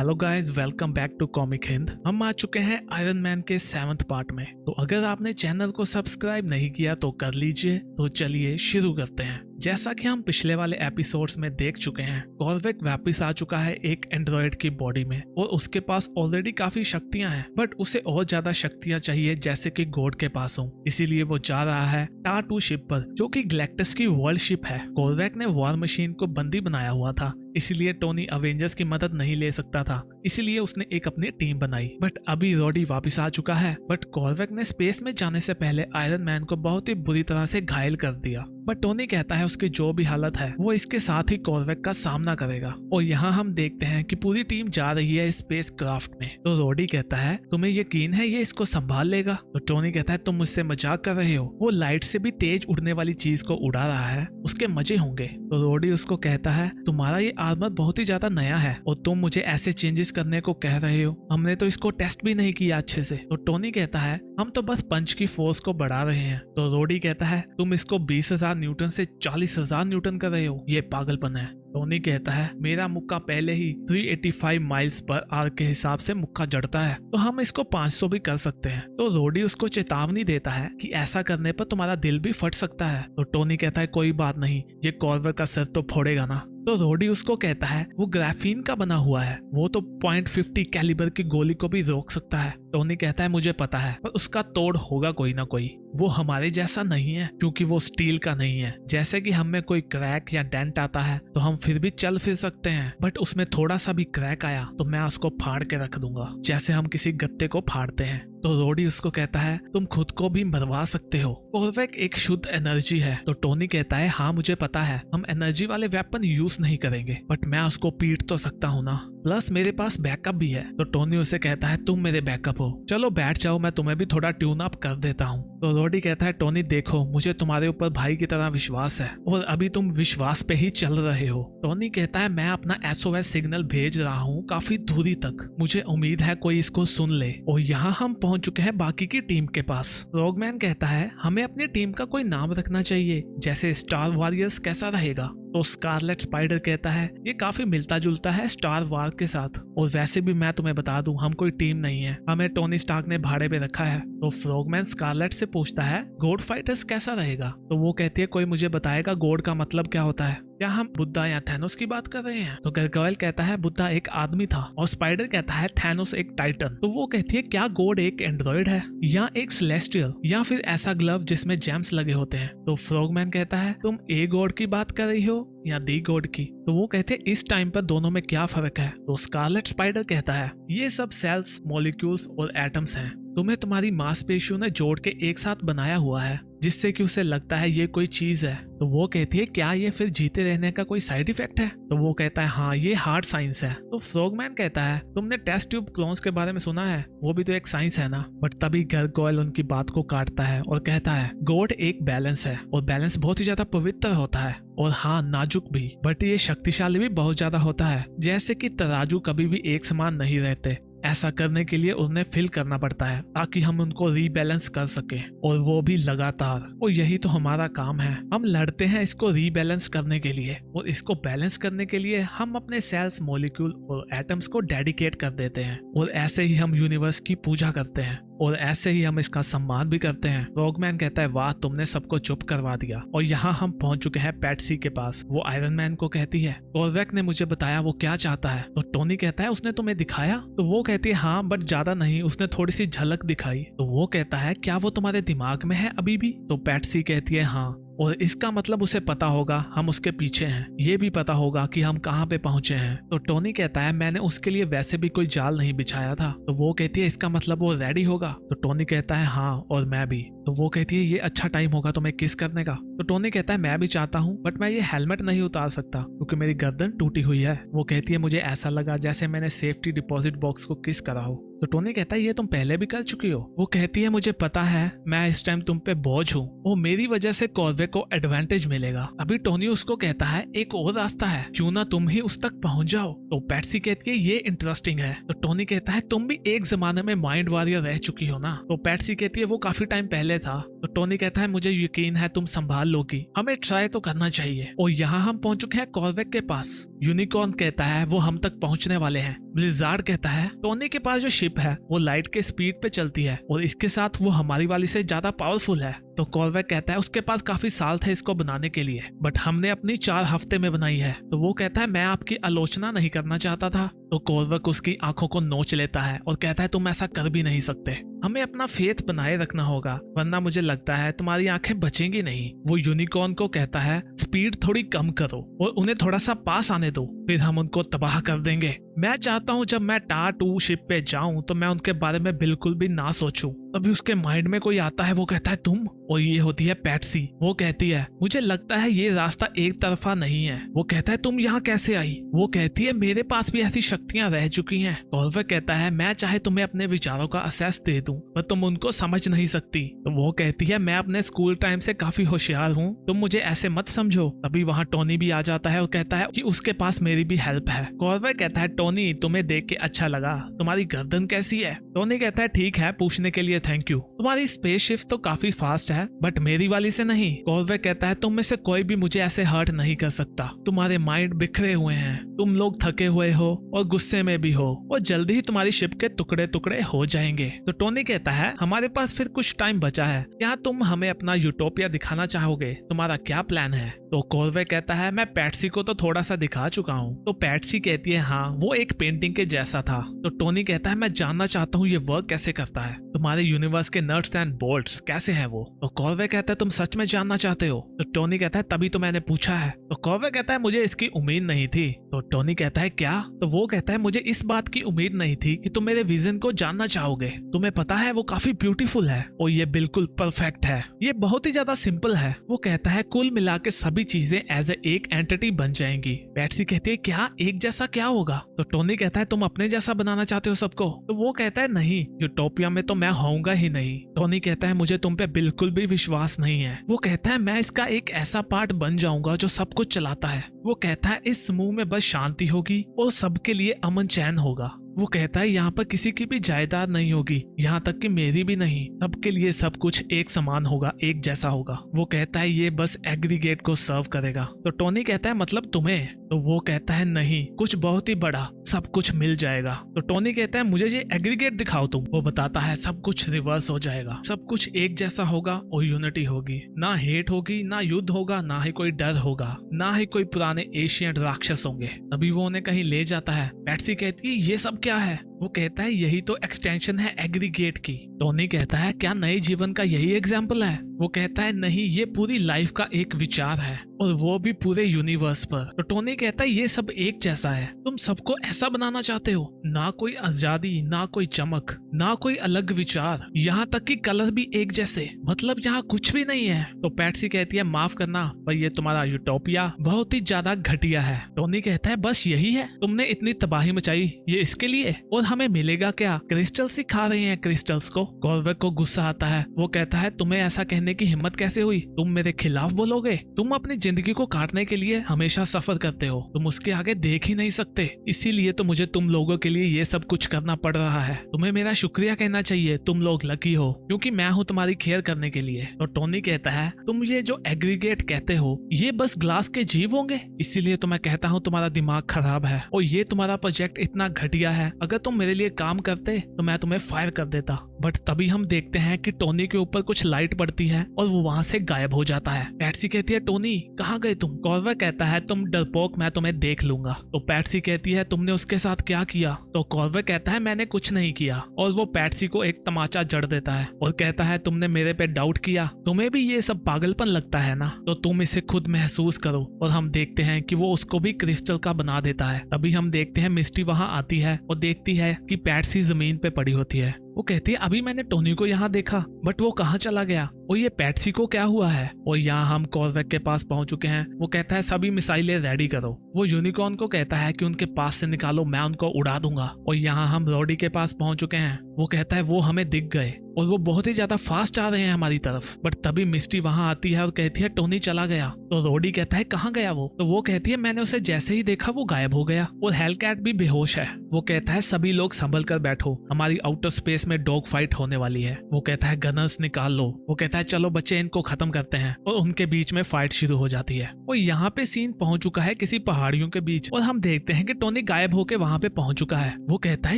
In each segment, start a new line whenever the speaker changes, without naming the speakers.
Hello guys, welcome back to Comic Hind. हम आ चुके हैं आयरन मैन के 7th पार्ट में। तो अगर आपने चैनल को सब्सक्राइब नहीं किया तो कर लीजिए। तो चलिए शुरू करते हैं। जैसा कि हम पिछले वाले एपिसोड्स में देख चुके हैं, कॉर्वेक वापस आ चुका है एक एंड्रॉइड की बॉडी में और उसके पास ऑलरेडी काफी शक्तियां हैं, बट उसे और ज्यादा शक्तियां चाहिए जैसे कि गॉड के पास हो। इसीलिए वो जा रहा है टार-2 शिप पर, जो कि गैलेक्टस की वर्ल्ड शिप है। कॉर्वेक ने वॉर मशीन को बंदी बनाया हुआ था, इसलिए टोनी अवेंजर्स की मदद नहीं ले सकता था, इसीलिए उसने एक अपनी टीम बनाई। बट अभी रॉडी वापस आ चुका है, बट कॉर्वेक ने स्पेस में जाने से पहले आयरन मैन को बहुत ही बुरी तरह से घायल कर दिया। बट टोनी कहता है उसकी जो भी हालत है वो इसके साथ ही कॉर्वेक का सामना करेगा। और यहाँ हम देखते हैं कि पूरी टीम जा रही है स्पेस क्राफ्ट में। तो रॉडी कहता है तुम्हें यकीन है ये इसको संभाल लेगा? तो टोनी कहता है तुम मुझसे मजाक कर रहे हो, वो लाइट से भी तेज उड़ने वाली चीज को उड़ा रहा है, उसके मजे होंगे। तो रॉडी उसको कहता है तुम्हारा ये आर्मर बहुत ही ज्यादा नया है और तुम मुझे ऐसे चेंजेस करने को कह रहे हो, हमने तो इसको टेस्ट भी नहीं किया अच्छे से। तो टोनी कहता है हम तो बस पंच की फोर्स को बढ़ा रहे हैं। तो रॉडी कहता है तुम इसको 20,000 न्यूटन से 40,000 न्यूटन कर रहे हो, ये पागलपन है। टोनी कहता है मेरा मुक्का पहले ही 385 माइल्स पर आवर के हिसाब से मुक्का जड़ता है, तो हम इसको 500 भी कर सकते हैं। तो रॉडी उसको चेतावनी देता है कि ऐसा करने पर तुम्हारा दिल भी फट सकता है। तो टोनी कहता है कोई बात नहीं, ये कॉर्वेक का सर तो फोड़ेगा ना। तो रॉडी उसको कहता है वो ग्राफीन का बना हुआ है, वो तो .50 कैलिबर की गोली को भी रोक सकता है। टोनी कहता है मुझे पता है, पर उसका तोड़ होगा कोई ना कोई, वो हमारे जैसा नहीं है क्योंकि वो स्टील का नहीं है। जैसे कि हमें कोई क्रैक या डेंट आता है तो हम फिर भी चल फिर सकते हैं, बट उसमें थोड़ा सा भी क्रैक आया तो मैं उसको फाड़ के रख दूंगा, जैसे हम किसी गत्ते को फाड़ते हैं। तो रॉडी उसको कहता है तुम खुद को भी मरवा सकते हो, कॉर्वेक एक शुद्ध एनर्जी है। तो टोनी कहता है हाँ मुझे पता है, हम एनर्जी वाले वेपन यूज नहीं करेंगे, बट मैं उसको पीट तो सकता हूँ ना, प्लस मेरे पास बैकअप भी है। तो टोनी उसे कहता है तुम मेरे बैकअप हो, चलो बैठ जाओ, मैं तुम्हें भी थोड़ा ट्यून अप कर देता हूँ। तो रॉडी कहता है टोनी देखो मुझे तुम्हारे ऊपर भाई की तरह विश्वास है और अभी तुम विश्वास पे ही चल रहे हो। टोनी कहता है मैं अपना SOS सिग्नल भेज रहा हूँ काफी दूरी तक, मुझे उम्मीद है कोई इसको सुन ले। और यहाँ हम पहुंच चुके हैं बाकी की टीम के पास। रॉगमैन कहता है हमें अपनी टीम का कोई नाम रखना चाहिए, जैसे स्टार वॉरियर्स कैसा रहेगा? तो स्कारलेट स्पाइडर कहता है ये काफी मिलता जुलता है स्टार वार के साथ, और वैसे भी मैं तुम्हें बता दूं हम कोई टीम नहीं है, हमें टोनी स्टार्क ने भाड़े पे रखा है। तो फ्रॉगमैन स्कारलेट से पूछता है गॉड फाइटर्स कैसा रहेगा? तो वो कहती है कोई मुझे बताएगा गॉड का मतलब क्या होता है? क्या हम बुद्धा या थैनोस की बात कर रहे हैं? तो गर्गोयल कहता है बुद्धा एक आदमी था और स्पाइडर कहता है थैनोस एक टाइटन। तो वो कहती है क्या गॉड एक एंड्रॉइड है या एक सेलेस्टियल या फिर ऐसा ग्लव जिसमें जेम्स लगे होते हैं? तो फ्रॉगमैन कहता है तुम ए गॉड की बात कर रही हो या दी गॉड की? तो वो कहते हैं इस टाइम पर दोनों में क्या फर्क है? तो स्कारलेट स्पाइडर कहता है ये सब सेल्स, मॉलिक्यूल्स और एटम्स हैं, तुम्हें तुम्हारी मांसपेशियों ने जोड़ के एक साथ बनाया हुआ है, जिससे कि उसे लगता है ये कोई चीज है। तो वो कहती है क्या ये फिर जीते रहने का कोई साइड इफेक्ट है? तो वो कहता है हाँ ये हार्ड साइंस है। तो फ्रॉगमैन कहता है तुमने टेस्ट ट्यूब क्लोन्स के बारे में सुना है, वो भी तो एक साइंस है ना। बट तभी गर्गोयल उनकी बात को काटता है और कहता है गॉड एक बैलेंस है और बैलेंस बहुत ही ज्यादा पवित्र होता है और हाँ नाजुक भी, बट ये शक्तिशाली भी बहुत ज्यादा होता है। जैसे कि तराजू कभी भी एक समान नहीं रहते, ऐसा करने के लिए उन्हें फिल करना पड़ता है ताकि हम उनको रीबैलेंस कर सके, और वो भी लगातार। और यही तो हमारा काम है, हम लड़ते हैं इसको रीबैलेंस करने के लिए, और इसको बैलेंस करने के लिए हम अपने सेल्स, मॉलिक्यूल और एटम्स को डेडिकेट कर देते हैं, और ऐसे ही हम यूनिवर्स की पूजा करते हैं और ऐसे ही हम इसका सम्मान भी करते हैं। फ्रॉगमैन कहता है वाह तुमने सबको चुप करवा दिया। और यहाँ हम पहुंच चुके हैं पैट्सी के पास। वो आयरन मैन को कहती है कॉर्वेक ने मुझे बताया वो क्या चाहता है। तो टोनी कहता है उसने तुम्हें दिखाया? तो वो कहती है हाँ बट ज्यादा नहीं, उसने थोड़ी सी झलक दिखाई। तो वो कहता है क्या वो तुम्हारे दिमाग में है अभी भी? तो पैट्सी कहती है हाँ, और इसका मतलब उसे पता होगा हम उसके पीछे हैं, ये भी पता होगा कि हम कहाँ पे पहुंचे हैं। तो टोनी कहता है मैंने उसके लिए वैसे भी कोई जाल नहीं बिछाया था। तो वो कहती है इसका मतलब वो रेडी होगा? तो टोनी कहता है हाँ और मैं भी। तो वो कहती है ये अच्छा टाइम होगा तुम्हें किस करने का। तो टोनी कहता है मैं भी चाहता हूँ, बट मैं ये हेलमेट नहीं उतार सकता क्योंकि मेरी गर्दन टूटी हुई है। वो कहती है मुझे ऐसा लगा जैसे मैंने सेफ्टी डिपॉजिट बॉक्स को किस करा हो। तो टोनी कहता है ये तुम पहले भी कर चुकी हो। वो कहती है मुझे पता है, मैं इस टाइम तुम पे बोझ हूँ, वो मेरी वजह से कॉर्वेक को एडवांटेज मिलेगा। अभी टोनी उसको कहता है एक और रास्ता है, क्यों ना तुम ही उस तक पहुंच जाओ। तो पैट्सी कहती है ये इंटरेस्टिंग है। तो टोनी कहता है तुम भी एक जमाने में माइंड वॉरियर रह चुकी हो ना। तो पैट्सी कहती है वो काफी टाइम पहले था, तो टोनी कहता है मुझे यकीन है तुम संभाल लोगी, हमें ट्राई तो करना चाहिए। और यहाँ हम पहुंच चुके हैं कॉर्वेक के पास। यूनिकॉर्न कहता है वो हम तक पहुंचने वाले हैं। ब्लिज़ार्ड कहता है टोनी के पास जो शिप है वो लाइट के स्पीड पे चलती है और इसके साथ वो हमारी वाली से ज्यादा पावरफुल है। तो कॉर्वेक कहता है उसके पास काफी साल थे इसको बनाने के लिए, बट हमने अपनी 4 हफ्ते में बनाई है। तो वो कहता है मैं आपकी आलोचना नहीं करना चाहता था। तो कॉर्वेक उसकी आंखों को नोच लेता है और कहता है तुम ऐसा कर भी नहीं सकते, हमें अपना फेथ बनाए रखना होगा वरना मुझे लगता है तुम्हारी आंखें बचेंगी नहीं। वो यूनिकॉर्न को कहता है स्पीड थोड़ी कम करो और उन्हें थोड़ा सा पास आने दो, फिर हम उनको तबाह कर देंगे। मैं चाहता हूँ जब मैं टार-2 शिप पे जाऊं तो मैं उनके बारे में बिल्कुल भी ना सोचूं। अभी उसके माइंड में कोई आता है, वो कहता है तुम, और ये होती है पैट्सी। वो कहती है मुझे लगता है ये रास्ता एक तरफा नहीं है। वो कहता है तुम यहाँ कैसे आई? वो कहती है मेरे पास भी ऐसी शक्तियाँ रह चुकी हैं। कॉर्वेक कहता है मैं चाहे तुम्हें अपने विचारों का असेस दे दूं पर तुम उनको समझ नहीं सकती। तो वो कहती है मैं अपने स्कूल टाइम से काफी होशियार हूँ, तुम मुझे ऐसे मत समझो। तभी वहाँ टोनी भी आ जाता है और कहता है कि उसके पास मेरी भी हेल्प है। कॉर्वेक कहता है टोनी तुम्हें देख के अच्छा लगा, तुम्हारी गर्दन कैसी है? टोनी कहता है ठीक है, पूछने के लिए थैंक यू। तुम्हारी स्पेसशिप तो काफी फास्ट है बट मेरी वाली से नहीं। कॉर्वेक कहता है तुम में से कोई भी मुझे ऐसे हर्ट नहीं कर सकता, तुम्हारे माइंड बिखरे हुए हैं, तुम लोग थके हुए हो और गुस्से में भी हो और जल्दी ही तुम्हारी शिप के टुकड़े टुकड़े हो जाएंगे। तो टोनी कहता है हमारे पास फिर कुछ टाइम बचा है, क्या तुम हमें अपना यूटोपिया दिखाना चाहोगे? तुम्हारा क्या प्लान है? तो कॉर्वेक कहता है मैं पैट्सी को तो थोड़ा सा दिखा चुका हूँ। तो पैट्सी कहती है हाँ वो एक पेंटिंग के जैसा था। तो टोनी कहता है मैं जानना चाहता हूँ ये वर्क कैसे करता है, तुम्हारे यूनिवर्स के नट्स एंड बोल्ट्स कैसे हैं वो? तो कॉर्वेक कहता है तुम सच में जानना चाहते हो? तो टोनी कहता है तभी तो मैंने पूछा है। तो कॉर्वेक कहता है मुझे इसकी उम्मीद नहीं थी। तो टोनी कहता है क्या? तो वो कहता है मुझे इस बात की उम्मीद नहीं थी कि तुम मेरे विजन को जानना चाहोगे, तुम्हें पता है वो काफी ब्यूटीफुल है और ये बिल्कुल परफेक्ट है, ये बहुत ही ज्यादा सिंपल है। वो कहता है कुल मिला के सभी चीजें एज एक एंटिटी बन जाएंगी। पैट्सी कहती है क्या एक जैसा क्या होगा? तो टोनी कहता है तुम अपने जैसा बनाना चाहते हो सबको? तो वो कहता है नहीं, यूटोपिया में तो मैं होऊंगा ही नहीं। टोनी कहता है मुझे तुम पे बिल्कुल भी विश्वास नहीं है। वो कहता है मैं इसका एक ऐसा पार्ट बन जाऊंगा जो सब कुछ चलाता है। वो कहता है इस समूह में बस शांति होगी और सबके लिए अमन चैन होगा। वो कहता है यहाँ पर किसी की भी जायदाद नहीं होगी, यहाँ तक कि मेरी भी नहीं, सबके लिए सब कुछ एक समान होगा, एक जैसा होगा। वो कहता है ये बस एग्रीगेट को सर्व करेगा। तो टोनी कहता है मतलब तुम्हें? तो वो कहता है नहीं, कुछ बहुत ही बड़ा, सब कुछ मिल जाएगा। तो टोनी कहता है मुझे ये एग्रीगेट दिखाओ तुम। वो बताता है सब कुछ रिवर्स हो जाएगा, सब कुछ एक जैसा होगा और यूनिटी होगी, ना हेट होगी, ना युद्ध होगा, ना ही कोई डर होगा, ना ही कोई पुराने एशियन राक्षस होंगे। तभी वो उन्हें कहीं ले जाता है। पैट्सी कहती है ये सब क्या है? वो कहता है यही तो एक्सटेंशन है एग्रीगेट की। टोनी कहता है क्या नए जीवन का यही एग्जाम्पल है? वो कहता है नहीं, ये पूरी लाइफ का एक विचार है और वो भी पूरे यूनिवर्स पर। तो टोनी कहता है ये सब एक जैसा है, तुम सबको ऐसा बनाना चाहते हो, ना कोई आजादी, ना कोई चमक, ना कोई अलग विचार, यहाँ तक कि कलर भी एक जैसे, मतलब यहाँ कुछ भी नहीं है। तो पैट्सी कहती है माफ करना पर ये तुम्हारा यूटोपिया बहुत ही ज्यादा घटिया है। टोनी कहता है बस यही है, तुमने इतनी तबाही मचाई ये इसके लिए, और हमें मिलेगा क्या? क्रिस्टल्स ही खा रहे हैं क्रिस्टल्स को। कॉर्वेक को गुस्सा आता है। वो कहता है तुम्हें ऐसा कहने की हिम्मत कैसे हुई? तुम मेरे खिलाफ बोलोगे? तुम अपनी जिंदगी को काटने के लिए हमेशा सफर करते हो, तुम उसके आगे देख ही नहीं सकते, इसीलिए तो मुझे तुम लोगों के लिए ये सब कुछ करना पड़ रहा है। तुम्हें मेरा शुक्रिया कहना चाहिए, तुम लोग लकी हो क्योंकि मैं हूँ तुम्हारी केयर करने के लिए। तो टोनी कहता है तुम ये जो एग्रीगेट कहते हो ये बस ग्लास के जीव होंगे, इसीलिए तो मैं कहता हूँ तुम्हारा दिमाग खराब है और ये तुम्हारा प्रोजेक्ट इतना घटिया है, अगर तुम मेरे लिए काम करते तो मैं तुम्हें फायर कर देता। बट तभी हम देखते हैं कि टोनी के ऊपर कुछ लाइट पड़ती है और वो वहाँ से गायब हो जाता है। पैट्सी कहती है टोनी कहाँ गए तुम? कॉर्वेक कहता है तुम डरपोक, मैं तुम्हें देख लूंगा। तो पैट्सी कहती है तुमने उसके साथ क्या किया? तो कॉर्वेक कहता है मैंने कुछ नहीं किया, और वो पैट्सी को एक तमाचा जड़ देता है और कहता है तुमने मेरे पे डाउट किया, तुम्हें भी ये सब पागलपन लगता है ना, तो तुम इसे खुद महसूस करो। और हम देखते हैं कि वो उसको भी क्रिस्टल का बना देता है। तभी हम देखते हैं मिस्टी वहाँ आती है और देखती है कि पैट्सी जमीन पे पड़ी होती है। वो कहती है अभी मैंने टोनी को यहाँ देखा बट वो कहाँ चला गया और ये पैट्सी को क्या हुआ है? और यहाँ हम कॉर्वेक के पास पहुंच चुके हैं। वो कहता है सभी मिसाइलें रेडी करो। वो यूनिकॉर्न को कहता है कि उनके पास से निकालो, मैं उनको उड़ा दूंगा। और यहाँ हम रोडी के पास पहुंच चुके हैं। वो कहता है वो हमें दिख गए और वो बहुत ही ज्यादा फास्ट आ रहे हैं हमारी तरफ। बट तभी मिस्टी वहां आती है और कहती है टोनी चला गया। तो रोडी कहता है कहाँ गया वो? तो वो कहती है मैंने उसे जैसे ही देखा वो गायब हो गया और हेलकैट भी बेहोश है। वो कहता है सभी लोग संभल कर बैठो, हमारी आउटर स्पेस में डॉग फाइट होने वाली है। वो कहता है गनर्स निकाल लो। वो कहता है है चलो बच्चे इनको खत्म करते हैं और उनके बीच में फाइट शुरू हो जाती है। और यहाँ पे सीन पहुंच चुका है किसी पहाड़ियों के बीच और हम देखते हैं कि टोनी गायब होके वहाँ पे पहुंच चुका है। वो कहता है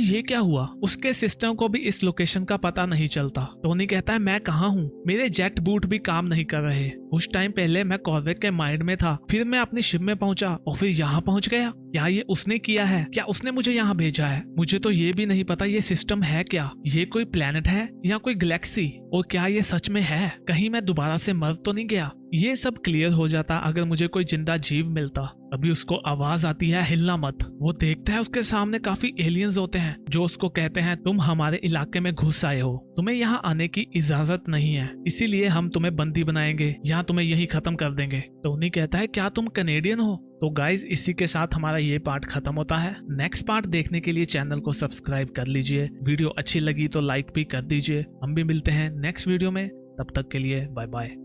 ये क्या हुआ, उसके सिस्टम को भी इस लोकेशन का पता नहीं चलता। टोनी कहता है मैं कहाँ हूँ, मेरे जेट बूट भी काम नहीं कर रहे। कुछ टाइम पहले मैं कॉर्वेट के माइंड में था, फिर मैं अपनी शिप में पहुंचा और फिर यहाँ पहुंच गया। क्या ये उसने किया है, क्या उसने मुझे यहाँ भेजा है? मुझे तो ये भी नहीं पता ये सिस्टम है क्या, ये कोई प्लेनेट है या कोई गैलेक्सी, और क्या ये सच में है, कहीं मैं दोबारा से मर तो नहीं गया। ये सब क्लियर हो जाता अगर मुझे कोई जिंदा जीव मिलता। अभी उसको आवाज आती है हिलना मत। वो देखता है उसके सामने काफी एलियंस होते हैं जो उसको कहते हैं तुम हमारे इलाके में घुस आए हो, तुम्हें यहाँ आने की इजाजत नहीं है, इसीलिए हम तुम्हें बंदी बनाएंगे या तुम्हें यही खत्म कर देंगे। टोनी कहता है क्या तुम कनेडियन हो? तो गाइज इसी के साथ हमारा ये पार्ट खत्म होता है। नेक्स्ट पार्ट देखने के लिए चैनल को सब्सक्राइब कर लीजिए, वीडियो अच्छी लगी तो लाइक भी कर दीजिए। हम भी मिलते हैं नेक्स्ट वीडियो में, तब तक के लिए बाय बाय।